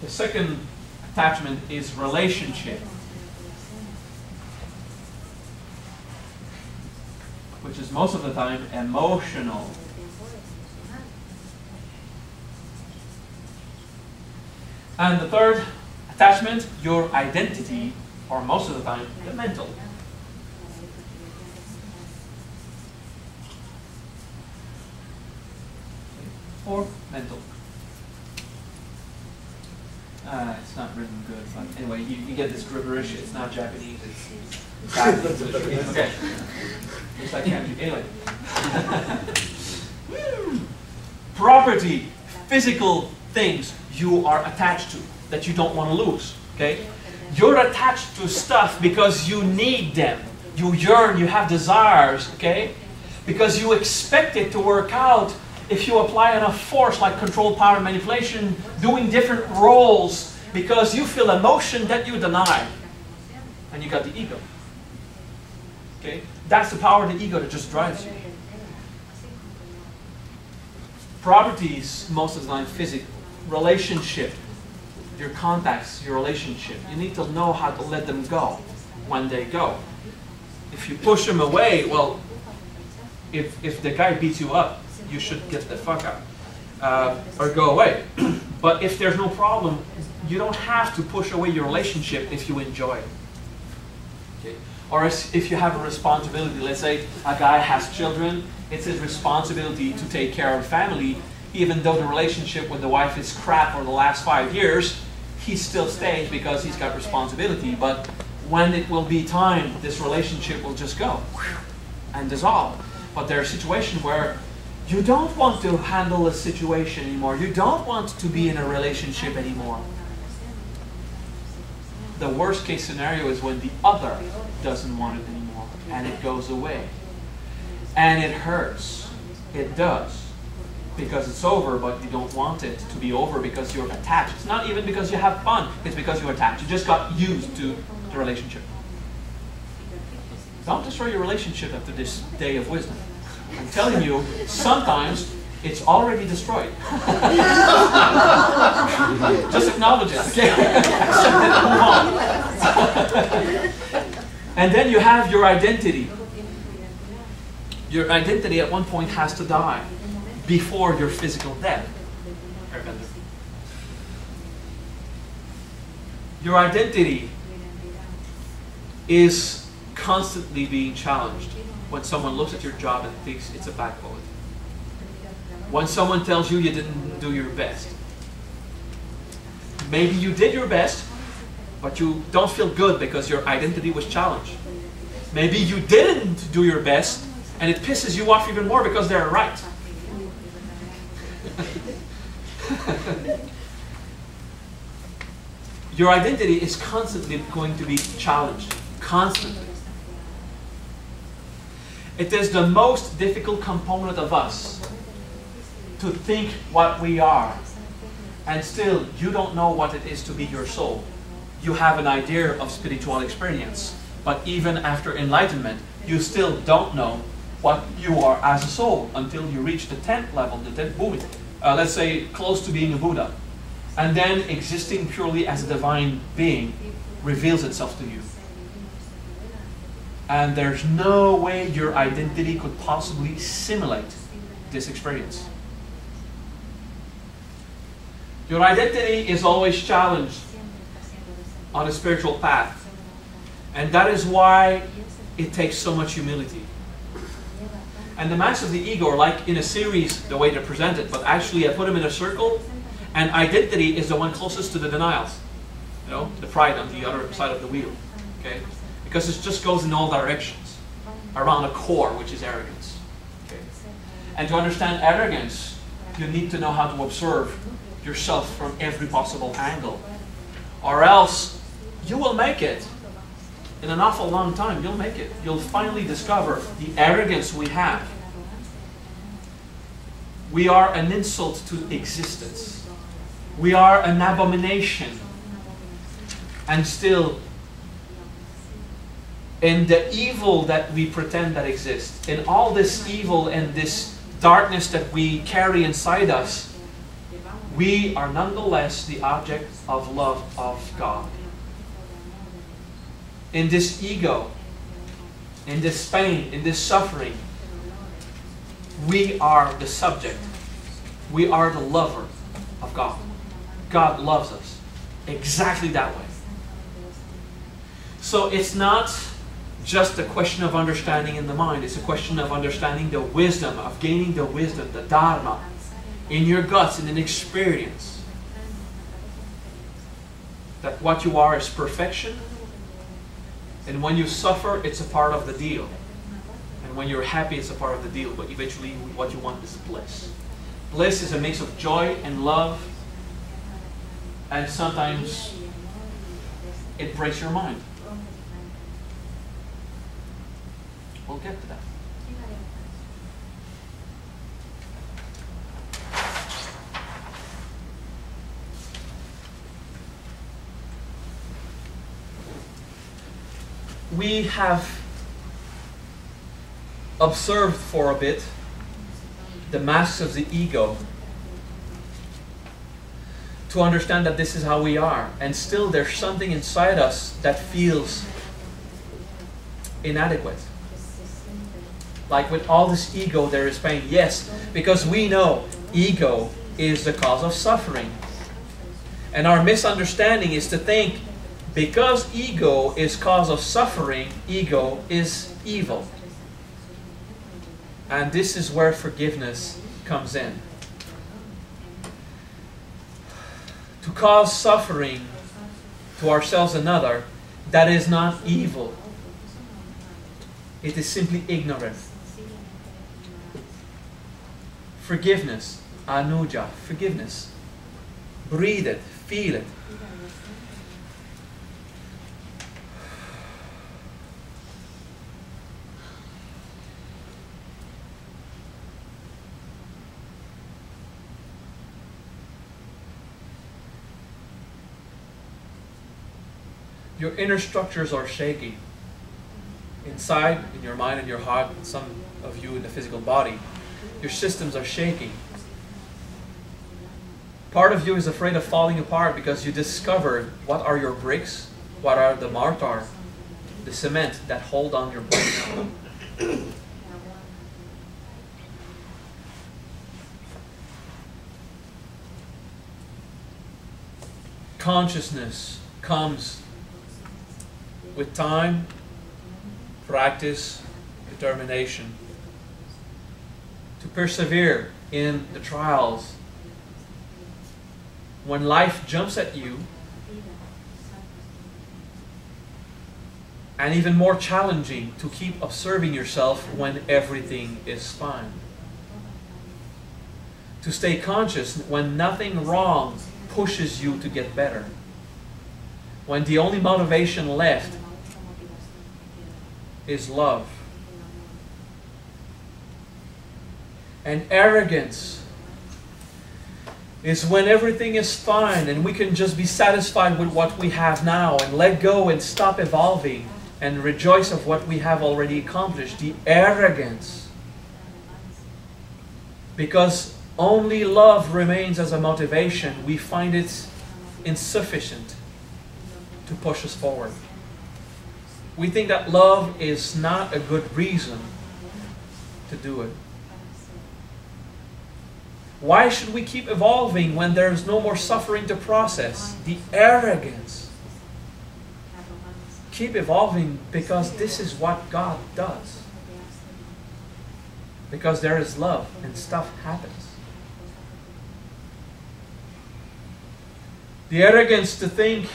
The second attachment is relationship, which is most of the time emotional. And the third attachment, your identity, or most of the time, the mental. Or mental. It's not written good, but anyway, you get this gibberish. It's not Japanese. It's okay. Just like anyway. Property, physical things you are attached to that you don't want to lose. Okay. You're attached to stuff because you need them. You yearn, you have desires, okay? Because you expect it to work out if you apply enough force, like control, power, manipulation, doing different roles, because you feel emotion that you deny. And you got the ego. Okay? That's the power of the ego that just drives you. Properties, most of the time, physical. Relationship. Your contacts, your relationship. You need to know how to let them go when they go. If you push them away, well, if the guy beats you up, you should get the fuck out or go away. But if there's no problem, you don't have to push away your relationship if you enjoy it. Okay? Or if you have a responsibility, let's say a guy has children, it's his responsibility to take care of the family, even though the relationship with the wife is crap for the last 5 years. He still stays because he's got responsibility, but when it will be time, this relationship will just go and dissolve. But there are situations where you don't want to handle a situation anymore. You don't want to be in a relationship anymore. The worst case scenario is when the other doesn't want it anymore and it goes away. And it hurts. It does. Because it's over, but you don't want it to be over because you're attached. It's not even because you have fun. It's because you're attached. You just got used to the relationship. Don't destroy your relationship after this day of wisdom. I'm telling you, sometimes it's already destroyed. Just acknowledge it, okay? Accept it and move on. And then you have your identity. Your identity at one point has to die before your physical death. Your identity is constantly being challenged when someone looks at your job and thinks it's a bad quality. When someone tells you you didn't do your best. Maybe you did your best, but you don't feel good because your identity was challenged. Maybe you didn't do your best, and it pisses you off even more because they're right. Your identity is constantly going to be challenged. Constantly. It is the most difficult component of us to think what we are. And still, you don't know what it is to be your soul. You have an idea of spiritual experience. But even after enlightenment, you still don't know what you are as a soul until you reach the 10th level, the 10th Buddha. Let's say close to being a Buddha. And then existing purely as a divine being reveals itself to you. And there's no way your identity could possibly simulate this experience. Your identity is always challenged on a spiritual path. And that is why it takes so much humility. And the masks of the ego are like in a series, the way they're presented, but actually I put them in a circle, and identity is the one closest to the denials. You know, the pride on the other side of the wheel. Okay? Because it just goes in all directions around a core, which is arrogance. Okay? And to understand arrogance, you need to know how to observe yourself from every possible angle. Or else, you will make it. In an awful long time, you'll make it. You'll finally discover the arrogance we have. We are an insult to existence. We are an abomination. And still, in the evil that we pretend that exists, in all this evil and this darkness that we carry inside us, we are nonetheless the object of love of God. In this ego, in this pain, in this suffering, we are the subject. We are the lover of God. God loves us exactly that way. So it's not just a question of understanding in the mind. It's a question of understanding the wisdom, of gaining the wisdom, the Dharma, in your guts, in an experience. That what you are is perfection. And when you suffer, it's a part of the deal. And when you're happy, it's a part of the deal. But eventually, what you want is bliss. Bliss is a mix of joy and love. And sometimes it breaks your mind. We'll get to that. We have observed for a bit the masks of the ego to understand that this is how we are, and still there's something inside us that feels inadequate. Like with all this ego there is pain. Yes, because we know ego is the cause of suffering. And our misunderstanding is to think because ego is cause of suffering, ego is evil. And this is where forgiveness comes in. To cause suffering to ourselves and another That is not evil. It is simply ignorant. Forgiveness, anuja, forgiveness. Breathe it, feel it. Your inner structures are shaking. Inside, in your mind and your heart, and some of you in the physical body, your systems are shaking. Part of you is afraid of falling apart because you discovered what are your bricks, what are the mortar, the cement that hold on your body. Consciousness comes with time, practice, determination to persevere in the trials. When life jumps at you, and even more challenging to keep observing yourself when everything is fine. To stay conscious when nothing wrong pushes you to get better. When the only motivation left is love. And arrogance is when everything is fine and we can just be satisfied with what we have now and let go and stop evolving and rejoice of what we have already accomplished. The arrogance. Because only love remains as a motivation, we find it insufficient to push us forward. We think that love is not a good reason to do it. Why should we keep evolving when there's no more suffering to process? The arrogance. Keep evolving because this is what God does. Because there is love and stuff happens. The arrogance to think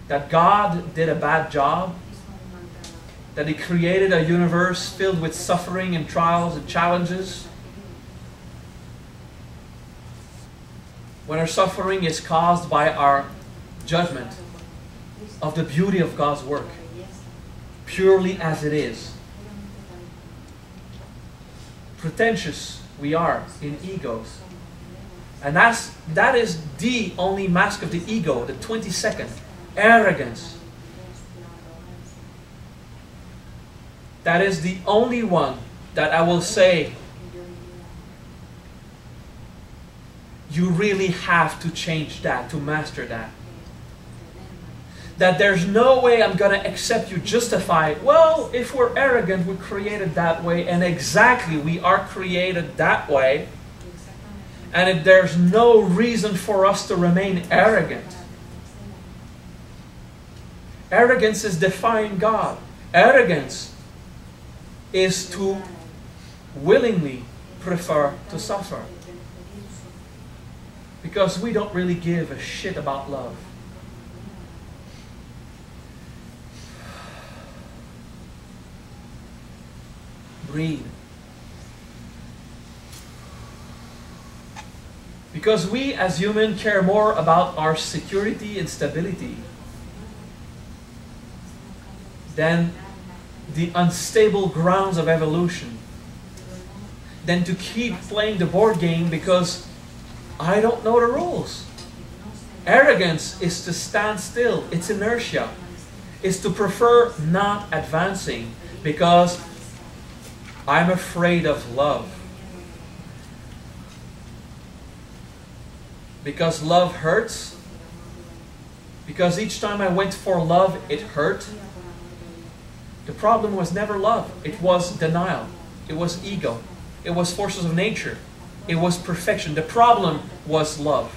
that God did a bad job, that He created a universe filled with suffering and trials and challenges. When our suffering is caused by our judgment of the beauty of God's work, purely as it is. Pretentious we are in egos. And that is the only mask of the ego, the 22nd. Arrogance. That is the only one that I will say you really have to change that, to master that. That there's no way I'm going to accept you, justify, well, if we're arrogant, we're created that way, and exactly, we are created that way, and there's no reason for us to remain arrogant. Arrogance is defying God. Arrogance is to willingly prefer to suffer. Because we don't really give a shit about love. Breathe. Because we as humans care more about our security and stability than the unstable grounds of evolution. Than to keep playing the board game because I don't know the rules. Arrogance is to stand still. It's inertia. It's to prefer not advancing because I'm afraid of love. Because love hurts. Because each time I went for love, it hurt. The problem was never love. It was denial. It was ego. It was forces of nature. It was perfection. The problem was love.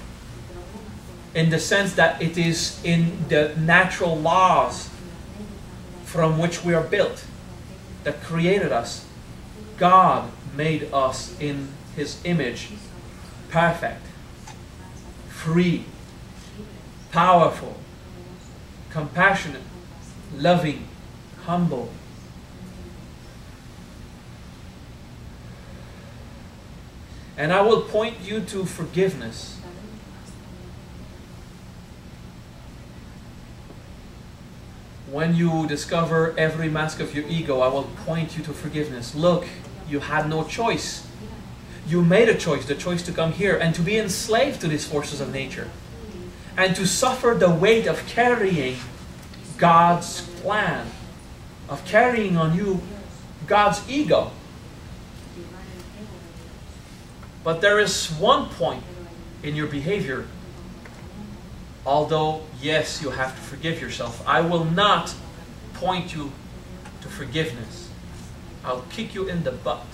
In the sense that it is in the natural laws from which we are built, that created us. God made us in His image, perfect, free, powerful, compassionate, loving, humble. And I will point you to forgiveness. When you discover every mask of your ego, I will point you to forgiveness. Look, you had no choice. You made a choice, the choice to come here and to be enslaved to these forces of nature. And to suffer the weight of carrying God's plan, of carrying on you God's ego. But there is one point in your behavior. Although, yes, you have to forgive yourself. I will not point you to forgiveness. I'll kick you in the butt.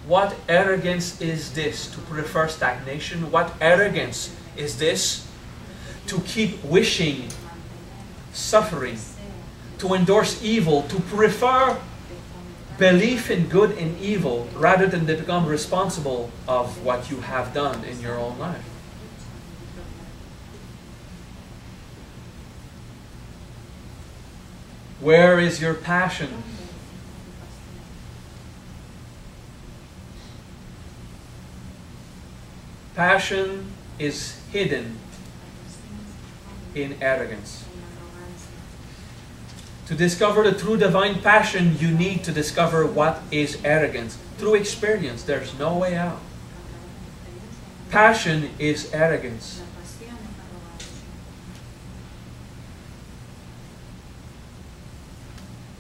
What arrogance is this to prefer stagnation? What arrogance is this to keep wishing suffering, to endorse evil, to prefer belief in good and evil rather than to become responsible of what you have done in your own life? Where is your passion? Passion is hidden in arrogance. To discover the true divine passion, you need to discover what is arrogance. Through experience, there's no way out. Passion is arrogance.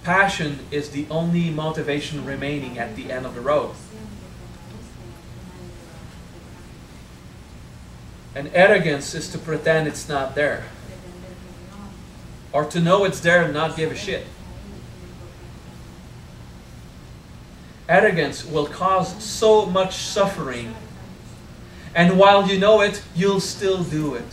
Passion is the only motivation remaining at the end of the road. And arrogance is to pretend it's not there. Or to know it's there and not give a shit. Arrogance will cause so much suffering. And while you know it, you'll still do it.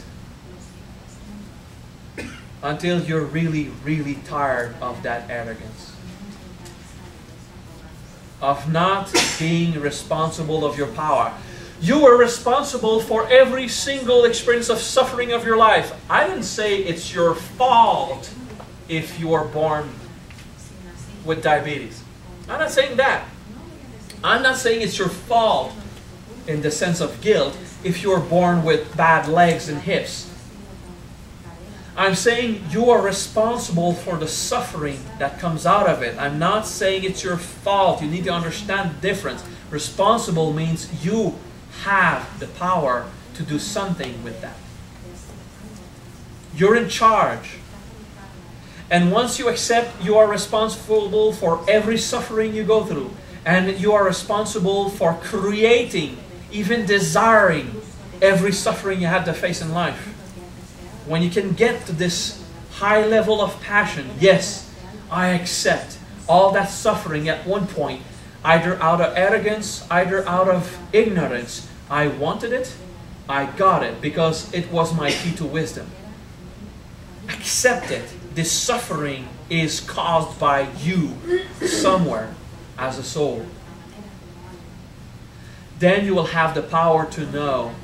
Until you're really, really tired of that arrogance. Of not being responsible of your power. You are responsible for every single experience of suffering of your life. I didn't say it's your fault if you are born with diabetes. I'm not saying that. I'm not saying it's your fault in the sense of guilt if you are born with bad legs and hips. I'm saying you are responsible for the suffering that comes out of it. I'm not saying it's your fault. You need to understand the difference. Responsible means you have the power to do something with that. You're in charge. And once you accept you are responsible for every suffering you go through, and you are responsible for creating, even desiring, every suffering you have to face in life, when you can get to this high level of passion, yes, I accept all that suffering at one point, either out of arrogance, either out of ignorance. I wanted it, I got it, because it was my key to wisdom. Accept it. This suffering is caused by you somewhere as a soul. Then you will have the power to know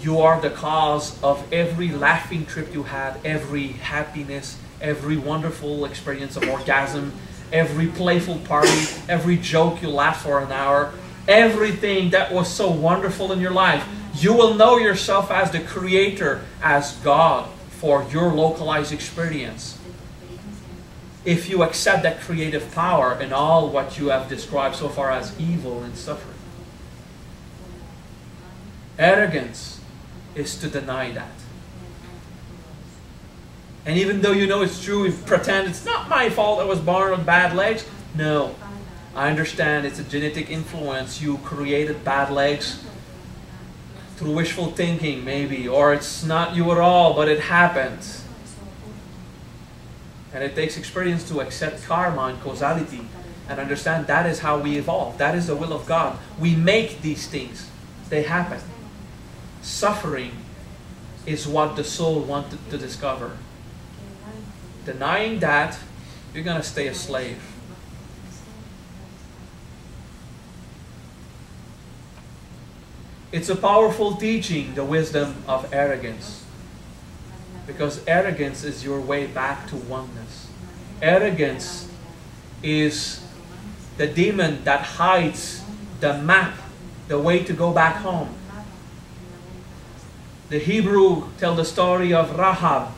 you are the cause of every laughing trip you had, every happiness, every wonderful experience of orgasm, every playful party, every joke you laughed for an hour, everything that was so wonderful in your life. You will know yourself as the creator, as God, for your localized experience. If you accept that creative power in all what you have described so far as evil and suffering. Arrogance is to deny that. And even though you know it's true, you pretend it's not my fault I was born with bad legs. No, I understand it's a genetic influence. You created bad legs through wishful thinking maybe, or it's not you at all, but it happened. And it takes experience to accept karma and causality and understand that is how we evolve. That is the will of God. We make these things. They happen. Suffering is what the soul wanted to discover. Denying that, you're going to stay a slave. It's a powerful teaching, the wisdom of arrogance. Because arrogance is your way back to oneness. Arrogance is the demon that hides the map, the way to go back home. The Hebrew tell the story of Rahab,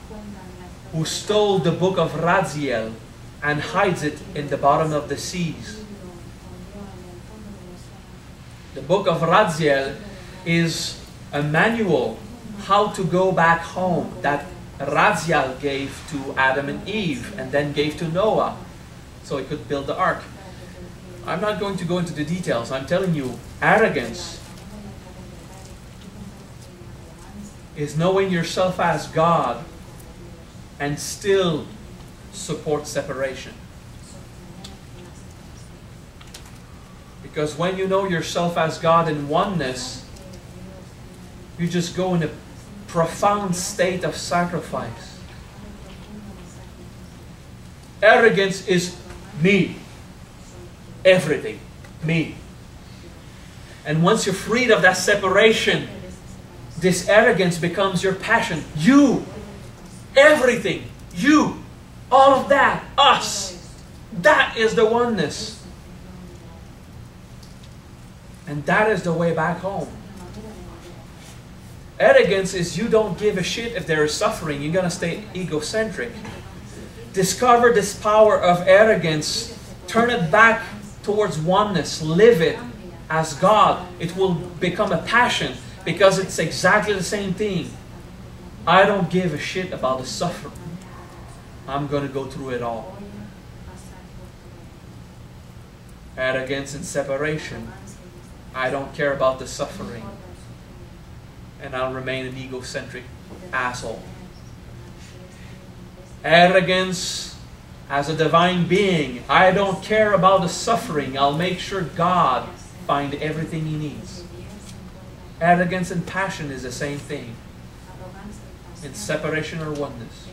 who stole the book of Raziel and hides it in the bottom of the seas. The book of Raziel is a manual how to go back home that Raziel gave to Adam and Eve and then gave to Noah so he could build the ark. I'm not going to go into the details. I'm telling you, arrogance is knowing yourself as God and still support separation. Because when you know yourself as God in oneness, you just go in a profound state of sacrifice. Arrogance is me. Everything. Me. And once you're freed of that separation, this arrogance becomes your passion. You. Everything. You. All of that. Us. That is the oneness. And that is the way back home. Arrogance is you don't give a shit if there is suffering. You're going to stay egocentric. Discover this power of arrogance. Turn it back towards oneness. Live it as God. It will become a passion because it's exactly the same thing. I don't give a shit about the suffering. I'm going to go through it all. Arrogance and separation. I don't care about the suffering. And I'll remain an egocentric asshole. Arrogance as a divine being. I don't care about the suffering. I'll make sure God finds everything He needs. Arrogance and passion is the same thing. In separation or oneness.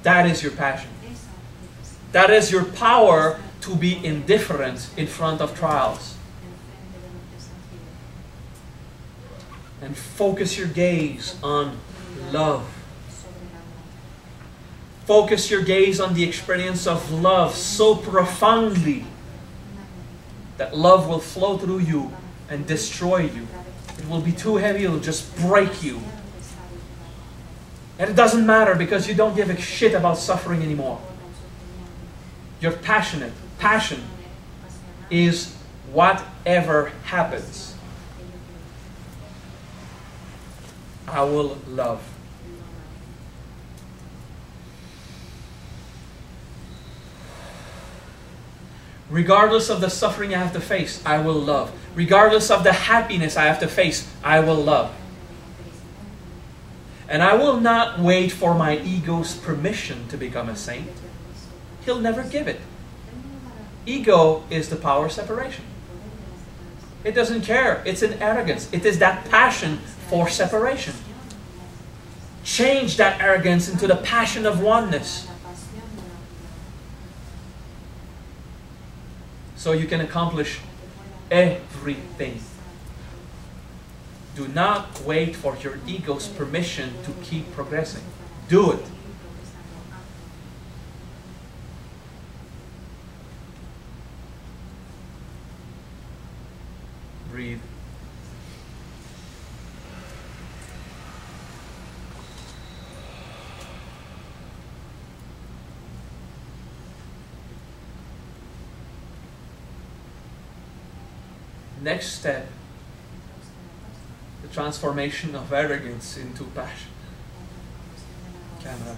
That is your passion. That is your power to be indifferent in front of trials. And focus your gaze on love. Focus your gaze on the experience of love so profoundly that love will flow through you and destroy you. It will be too heavy, it will just break you. And it doesn't matter because you don't give a shit about suffering anymore. You're passionate. Passion is whatever happens, I will love. Regardless of the suffering I have to face, I will love. Regardless of the happiness I have to face, I will love. And I will not wait for my ego's permission to become a saint. He'll never give it. Ego is the power of separation. It doesn't care. It's an arrogance. It is that passion for separation. Change that arrogance into the passion of oneness. So you can accomplish everything. Do not wait for your ego's permission to keep progressing. Do it. Breathe. Next step, the transformation of arrogance into passion. Camera.